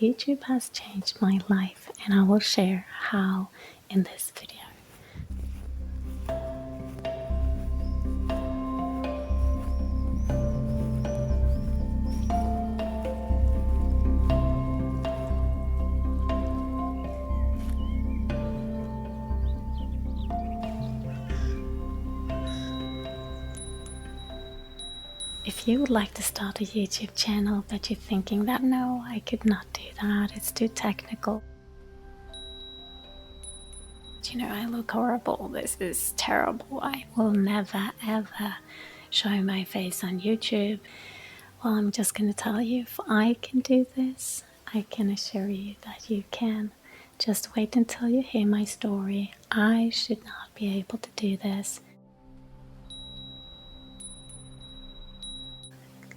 YouTube has changed my life, and I will share how in this video. If you would like to start a YouTube channel but you're thinking that no, I could not do that, it's too technical. You know, I look horrible, this is terrible, I will never ever show my face on YouTube. Well, I'm just going to tell you, if I can do this, I can assure you that you can. Just wait until you hear my story. I should not be able to do this.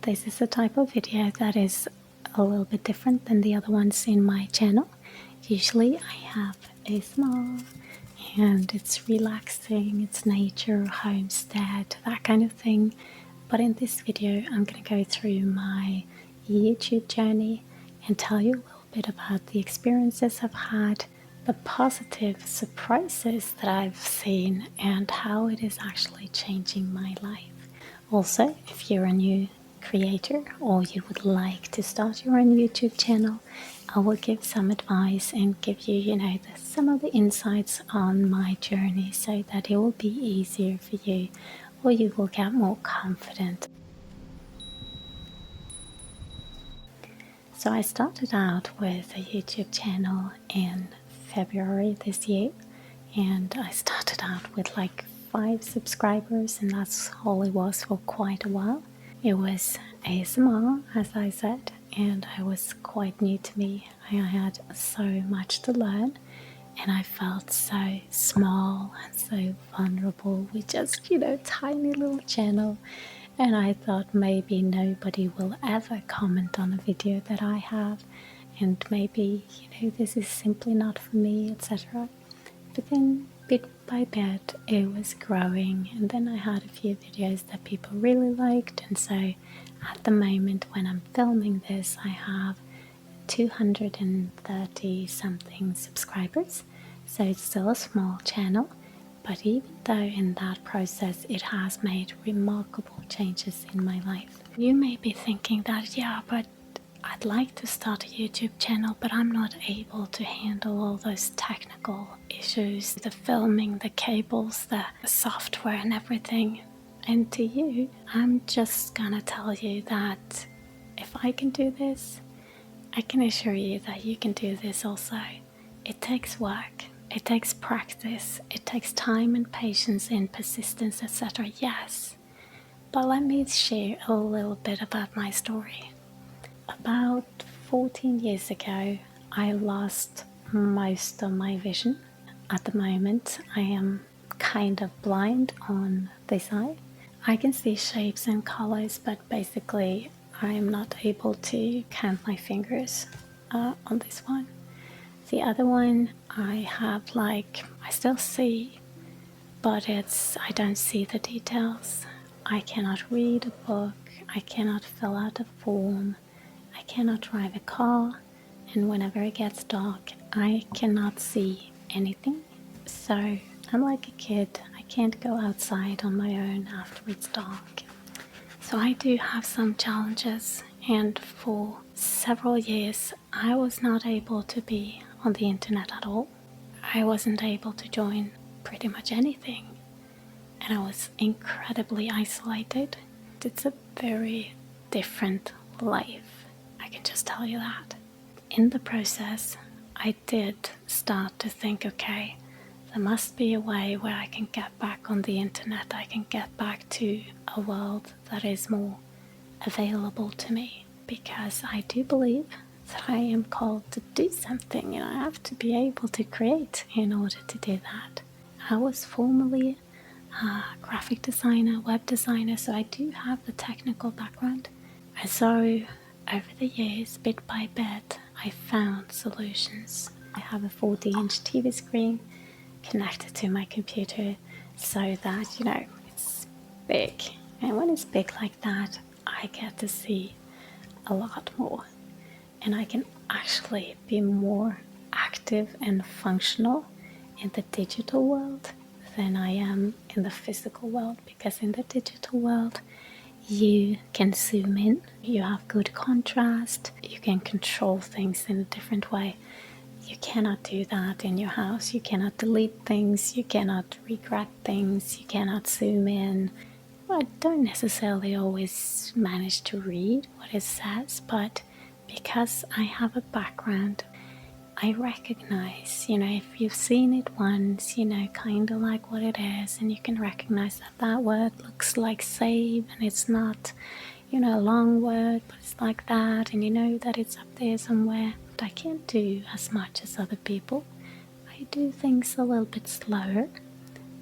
This is a type of video that is a little bit different than the other ones in my channel. Usually I have ASMR and it's relaxing, it's nature, homestead, that kind of thing. But in this video I'm going to go through my YouTube journey and tell you a little bit about the experiences I've had, the positive surprises that I've seen, and how it is actually changing my life. Also, if you're a new creator or you would like to start your own YouTube channel, I will give some advice and give you, some of the insights on my journey so that it will be easier for you, or you will get more confident. So I started out with a YouTube channel in February this year, and I started out with like 5 subscribers, and that's all it was for quite a while. It was ASMR, as I said, and I was quite new to me. I had so much to learn, and I felt so small and so vulnerable with just, tiny little channel. And I thought maybe nobody will ever comment on a video that I have, and maybe, this is simply not for me, etc. But then bit by bit it was growing, and then I had a few videos that people really liked, and so at the moment when I'm filming this I have 230 something subscribers, so it's still a small channel, but even though in that process it has made remarkable changes in my life. You may be thinking that, yeah, but I'd like to start a YouTube channel, but I'm not able to handle all those technical issues, the filming, the cables, the software and everything. And to you, I'm just gonna tell you that if I can do this, I can assure you that you can do this also. It takes work, it takes practice, it takes time and patience and persistence, etc. Yes, but let me share a little bit about my story. About 14 years ago, I lost most of my vision. At the moment, I am kind of blind on this eye. I can see shapes and colors, but basically I am not able to count my fingers on this one. The other one, I have I still see, but I don't see the details. I cannot read a book, I cannot fill out a form, I cannot drive a car, and whenever it gets dark, I cannot see anything. So I'm like a kid, I can't go outside on my own after it's dark. So I do have some challenges, and for several years I was not able to be on the internet at all. I wasn't able to join pretty much anything, and I was incredibly isolated. It's a very different life, I can just tell you that. In the process, I did start to think, okay, there must be a way where I can get back on the internet, I can get back to a world that is more available to me, because I do believe that I am called to do something, and I have to be able to create in order to do that. I was formerly a graphic designer, web designer, so I do have the technical background. And so over the years, bit by bit, I found solutions. I have a 40-inch TV screen connected to my computer so that, it's big. And when it's big like that, I get to see a lot more. And I can actually be more active and functional in the digital world than I am in the physical world, because in the digital world you can zoom in, you have good contrast, you can control things in a different way. You cannot do that in your house. You cannot delete things, you cannot regret things, you cannot zoom in. I don't necessarily always manage to read what it says, but because I have a background, I recognize, if you've seen it once, kind of like what it is, and you can recognize that that word looks like save, and it's not, a long word, but it's like that, and you know that it's up there somewhere. But I can't do as much as other people. I do things a little bit slower,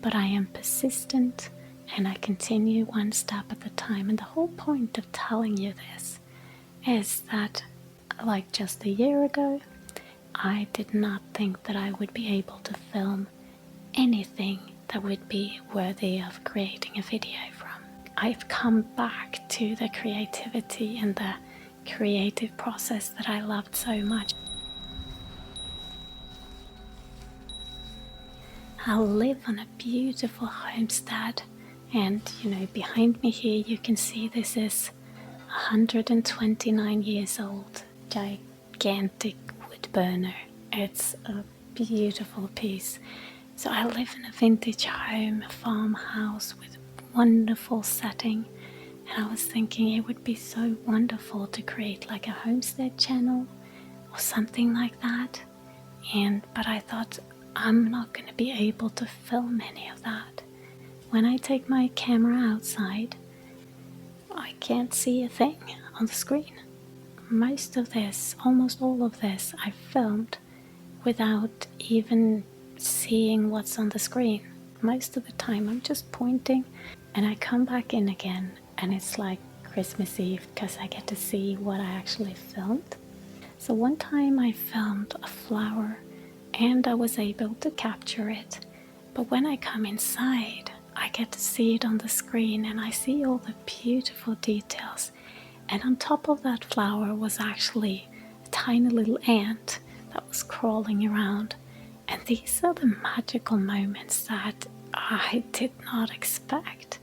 but I am persistent, and I continue one step at a time. And the whole point of telling you this is that, like just a year ago, I did not think that I would be able to film anything that would be worthy of creating a video from. I've come back to the creativity and the creative process that I loved so much. I live on a beautiful homestead, and behind me here you can see this is 129 years old, gigantic wood burner. It's a beautiful piece. So I live in a vintage home, a farmhouse with wonderful setting, and I was thinking it would be so wonderful to create like a homestead channel or something like that, but I thought I'm not going to be able to film any of that. When I take my camera outside, I can't see a thing on the screen. Most of this, almost all of this, I filmed without even seeing what's on the screen. Most of the time I'm just pointing, and I come back in again, and it's like Christmas Eve because I get to see what I actually filmed. So one time I filmed a flower and I was able to capture it, but when I come inside I get to see it on the screen, and I see all the beautiful details. And on top of that flower was actually a tiny little ant that was crawling around. And these are the magical moments that I did not expect.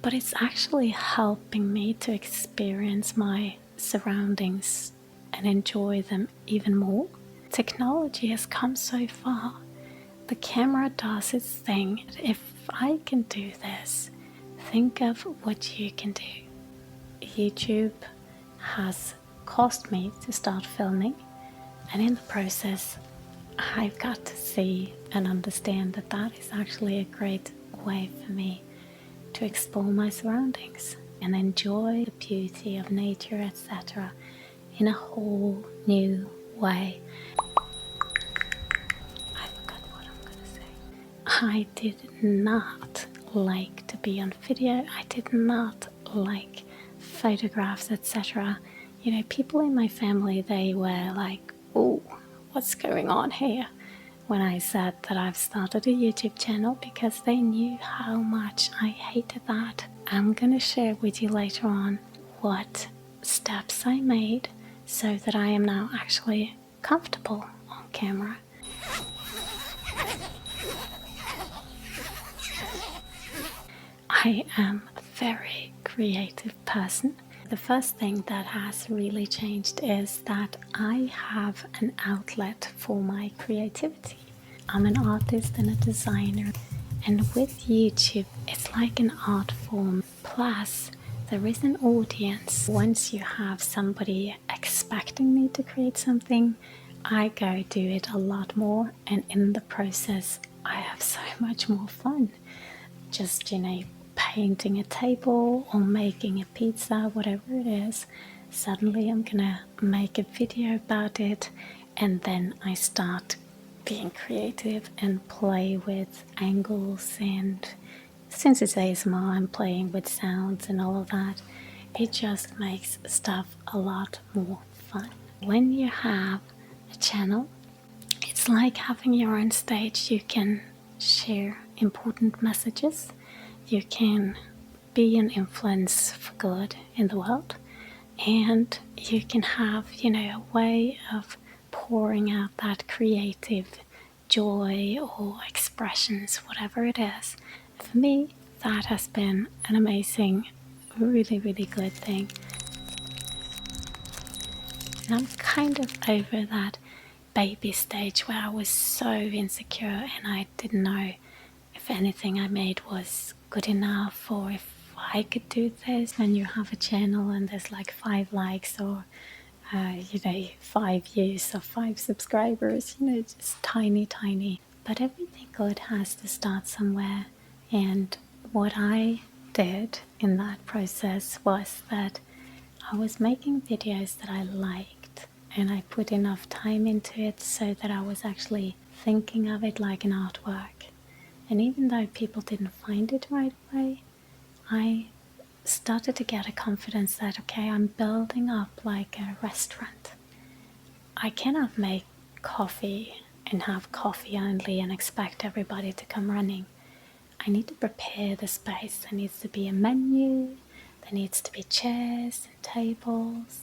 But it's actually helping me to experience my surroundings and enjoy them even more. Technology has come so far. The camera does its thing. If I can do this, think of what you can do. YouTube has caused me to start filming, and in the process I've got to see and understand that that is actually a great way for me to explore my surroundings and enjoy the beauty of nature, etc., in a whole new way. I forgot what I'm gonna say. I did not like to be on video. I did not like photographs, etc. People in my family, they were like, oh, what's going on here, when I said that I've started a YouTube channel, because they knew how much I hated that. I'm gonna share with you later on what steps I made so that I am now actually comfortable on camera. I am a very creative person. The first thing that has really changed is that I have an outlet for my creativity. I'm an artist and a designer, and with YouTube it's like an art form. Plus there is an audience. Once you have somebody expecting me to create something, I go do it a lot more, and in the process I have so much more fun. Just painting a table or making a pizza, whatever it is, suddenly I'm gonna make a video about it, and then I start being creative and play with angles, and since it's ASMR, I'm playing with sounds and all of that. It just makes stuff a lot more fun. When you have a channel, it's like having your own stage. You can share important messages. You can be an influence for good in the world. and you can have, a way of pouring out that creative joy or expressions, whatever it is. For me, that has been an amazing, really, really good thing. And I'm kind of over that baby stage where I was so insecure and I didn't know if anything I made was good enough or if I could do this. When you have a channel and there's like 5 likes or 5 views or 5 subscribers, just tiny. But everything good has to start somewhere. And what I did in that process was that I was making videos that I liked, and I put enough time into it so that I was actually thinking of it like an artwork. And even though people didn't find it right away, I started to get a confidence that, okay, I'm building up like a restaurant. I cannot make coffee and have coffee only and expect everybody to come running. I need to prepare the space. There needs to be a menu, there needs to be chairs and tables,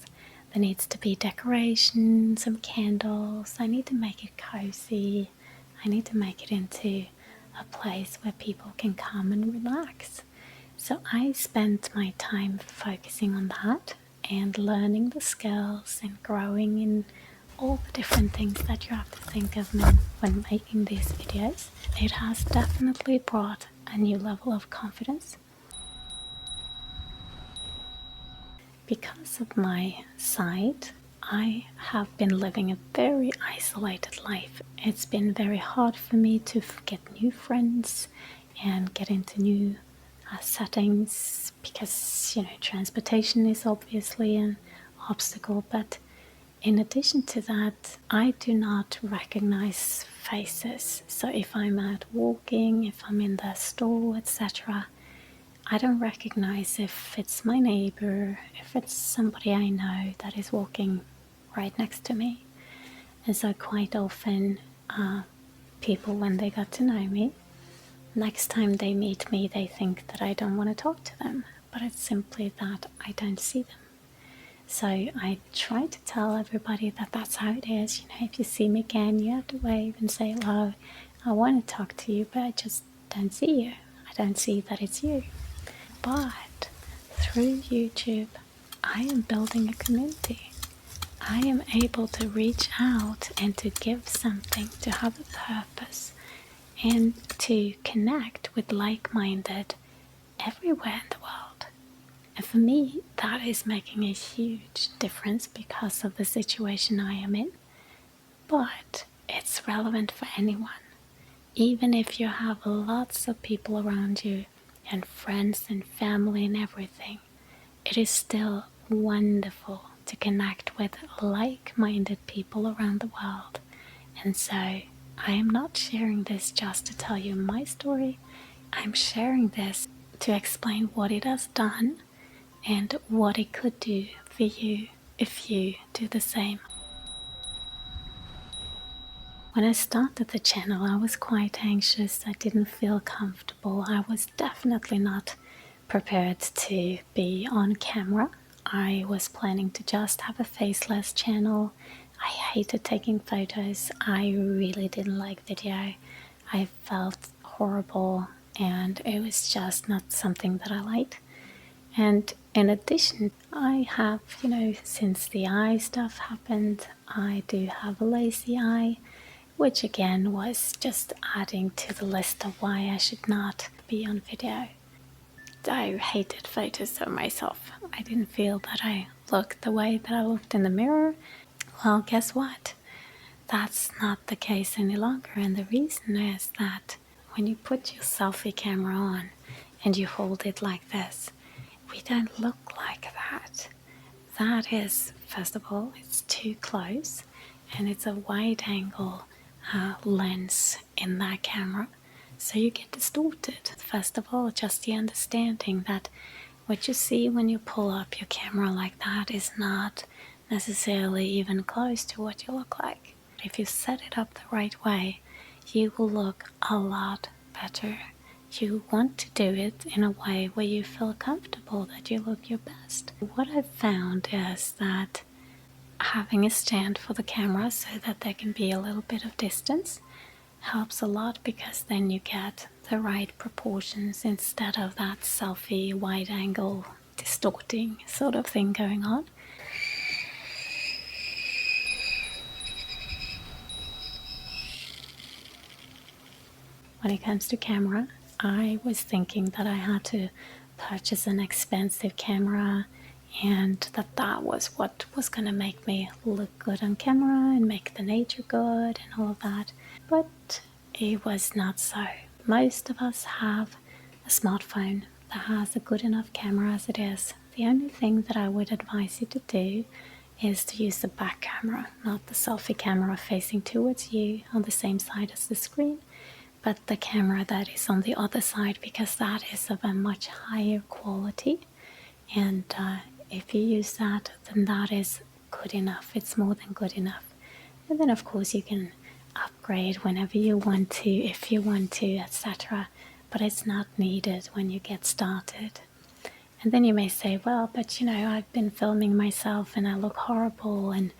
there needs to be decoration, some candles. I need to make it cozy. I need to make it into a place where people can come and relax. So I spent my time focusing on that and learning the skills and growing in all the different things that you have to think of when making these videos. It has definitely brought a new level of confidence. Because of my site, I have been living a very isolated life. It's been very hard for me to get new friends and get into new settings because, transportation is obviously an obstacle. But in addition to that, I do not recognize faces. So if I'm out walking, if I'm in the store, etc., I don't recognize if it's my neighbor, if it's somebody I know that is walking right next to me. And so quite often, people, when they got to know me, next time they meet me, they think that I don't want to talk to them, but it's simply that I don't see them. So I try to tell everybody that that's how it is. If you see me again, you have to wave and say hello. I want to talk to you, but I just don't see you. I don't see that it's you. But through YouTube, I am building a community. I am able to reach out and to give something, to have a purpose, and to connect with like-minded everywhere in the world. And for me, that is making a huge difference because of the situation I am in. But it's relevant for anyone. Even if you have lots of people around you and friends and family and everything, it is still wonderful to connect with like-minded people around the world. And so I am not sharing this just to tell you my story. I'm sharing this to explain what it has done and what it could do for you if you do the same. When I started the channel, I was quite anxious. I didn't feel comfortable. I was definitely not prepared to be on camera. I was planning to just have a faceless channel. I hated taking photos. I really didn't like video. I felt horrible and it was just not something that I liked. And in addition, I have, since the eye stuff happened, I do have a lazy eye, which again was just adding to the list of why I should not be on video. I hated photos of myself. I didn't feel that I looked the way that I looked in the mirror. Well, guess what? That's not the case any longer, and the reason is that when you put your selfie camera on and you hold it like this, we don't look like that. That is, first of all, it's too close, and it's a wide angle lens in that camera, so you get distorted. First of all, just the understanding that what you see when you pull up your camera like that is not necessarily even close to what you look like. If you set it up the right way, you will look a lot better. you want to do it in a way where you feel comfortable, that you look your best. What I've found is that having a stand for the camera so that there can be a little bit of distance helps a lot, because then you get the right proportions instead of that selfie wide angle distorting sort of thing going on. When it comes to camera, I was thinking that I had to purchase an expensive camera and that was what was going to make me look good on camera and make the nature good and all of that. But it was not so. Most of us have a smartphone that has a good enough camera as it is. The only thing that I would advise you to do is to use the back camera, not the selfie camera facing towards you on the same side as the screen, but the camera that is on the other side, because that is of a much higher quality. And if you use that, then that is good enough. It's more than good enough. And then of course you can upgrade whenever you want to, if you want to, etc. But it's not needed when you get started. And then you may say, well, but I've been filming myself and I look horrible, and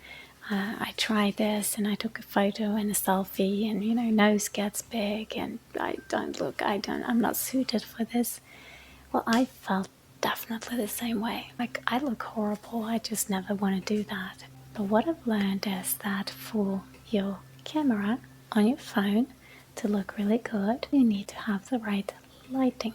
I tried this and I took a photo and a selfie, and nose gets big and I'm not suited for this. Well, I felt definitely the same way. Like, I look horrible, I just never want to do that. But what I've learned is that for your camera on your phone to look really good, you need to have the right lighting.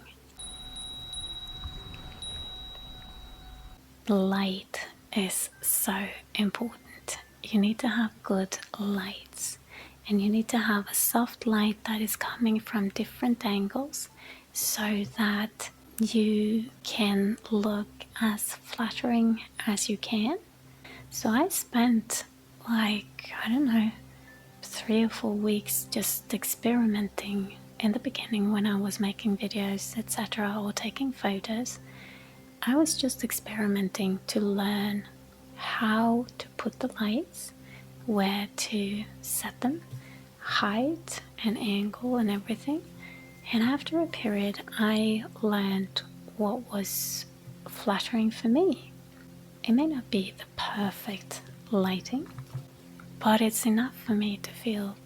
Light is so important. You need to have good lights, and you need to have a soft light that is coming from different angles so that you can look as flattering as you can. So I spent 3 or 4 weeks just experimenting in the beginning when I was making videos, etc., or taking photos. I was just experimenting to learn how to put the lights, where to set them, height and angle and everything. And after a period, I learned what was flattering for me. It may not be the perfect lighting, but it's enough for me to feel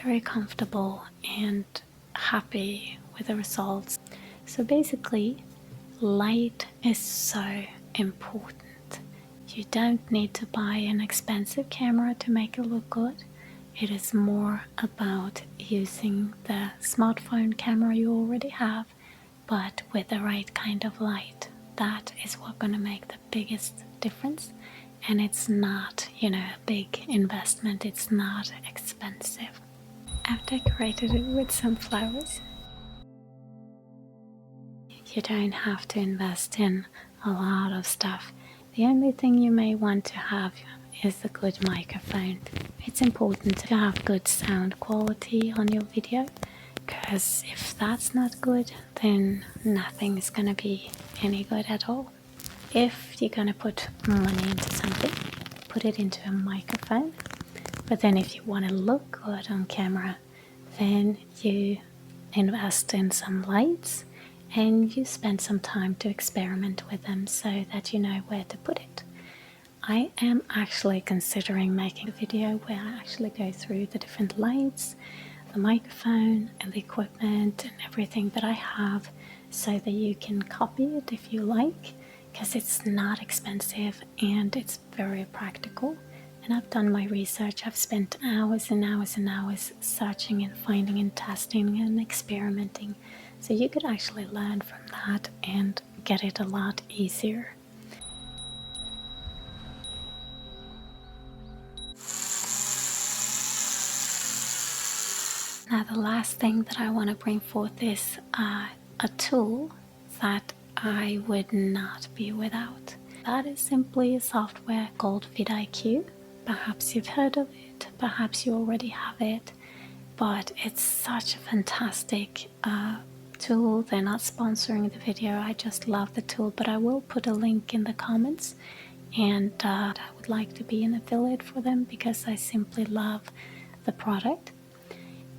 very comfortable and happy with the results. So basically, light is so important. You don't need to buy an expensive camera to make it look good. It is more about using the smartphone camera you already have, but with the right kind of light. That is what's going to make the biggest difference. And it's not, a big investment. It's not expensive. I've decorated it with some flowers. You don't have to invest in a lot of stuff. The only thing you may want to have is a good microphone. It's important to have good sound quality on your video, because if that's not good, then nothing is going to be any good at all. If you're going to put money into something, put it into a microphone. But then if you want to look good on camera, then you invest in some lights and you spend some time to experiment with them so that you know where to put it. I am actually considering making a video where I actually go through the different lights, the microphone and the equipment and everything that I have, so that you can copy it if you like, because it's not expensive and it's very practical. And I've done my research. I've spent hours and hours and hours searching and finding and testing and experimenting. So you could actually learn from that and get it a lot easier. Now the last thing that I want to bring forth is a tool that I would not be without. That is simply a software called vidIQ. Perhaps you've heard of it, perhaps you already have it, but it's such a fantastic tool. They're not sponsoring the video, I just love the tool, but I will put a link in the comments, and I would like to be an affiliate for them because I simply love the product.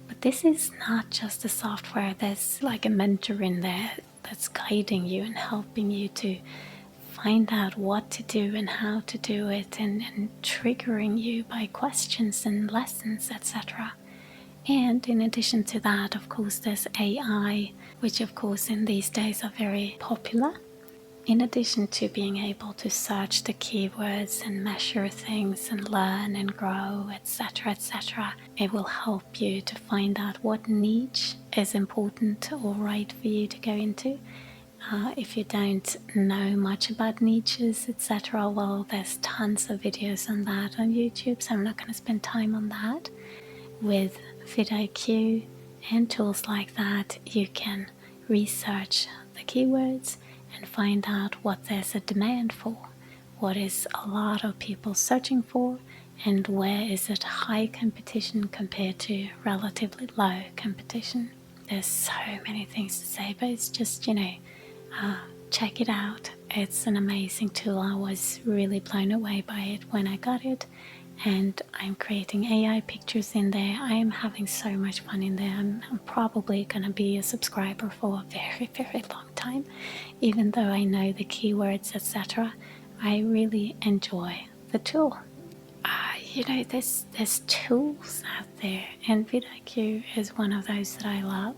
But this is not just a software. There's like a mentor in there that's guiding you and helping you to find out what to do and how to do it, and triggering you by questions and lessons, etc. And in addition to that, of course, there's AI, which of course in these days are very popular. In addition to being able to search the keywords and measure things and learn and grow, etc., etc., it will help you to find out what niche is important or right for you to go into. If you don't know much about niches, etc., well, there's tons of videos on that on YouTube, so I'm not going to spend time on that. With vidIQ and tools like that, you can research the keywords and find out what there's a demand for, what is a lot of people searching for, and where is it high competition compared to relatively low competition. There's so many things to say, but it's just, check it out. It's an amazing tool. I was really blown away by it when I got it, and I'm creating AI pictures in there. I am having so much fun in there. I'm probably going to be a subscriber for a very, very long time, even though I know the keywords, etc. I really enjoy the tool. There's tools out there, and vidIQ is one of those that I love.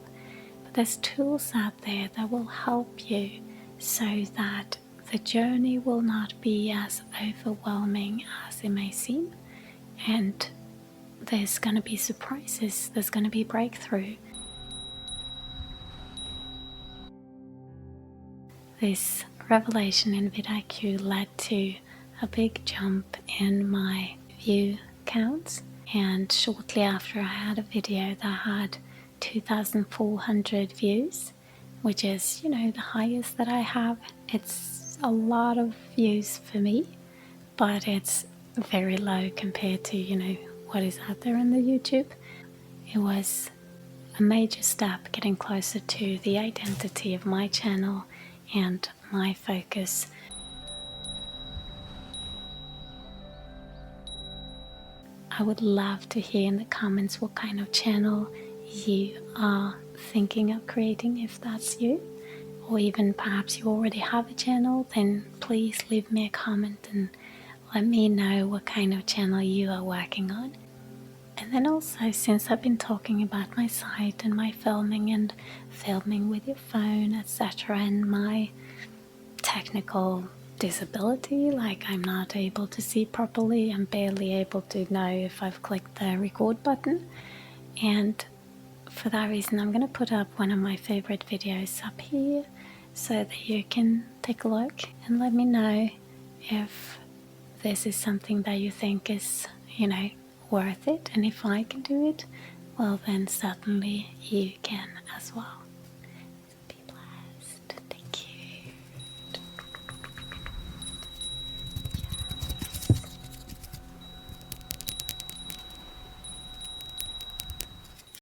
But there's tools out there that will help you so that the journey will not be as overwhelming as it may seem. And there's going to be surprises, there's going to be breakthrough. This revelation in vidIQ led to a big jump in my view counts, and shortly after I had a video that had 2,400 views, which is, the highest that I have. It's a lot of views for me, but it's very low compared to, what is out there on the YouTube. It was a major step getting closer to the identity of my channel and my focus. I would love to hear in the comments what kind of channel you are thinking of creating, if that's you, or even perhaps you already have a channel. Then please leave me a comment and let me know what kind of channel you are working on. And then also, since I've been talking about my site and my filming and filming with your phone, etc., and my technical disability, like I'm not able to see properly, I'm barely able to know if I've clicked the record button, and for that reason I'm going to put up one of my favorite videos up here so that you can take a look and let me know if this is something that you think is, worth it, and if I can do it, well then certainly you can as well.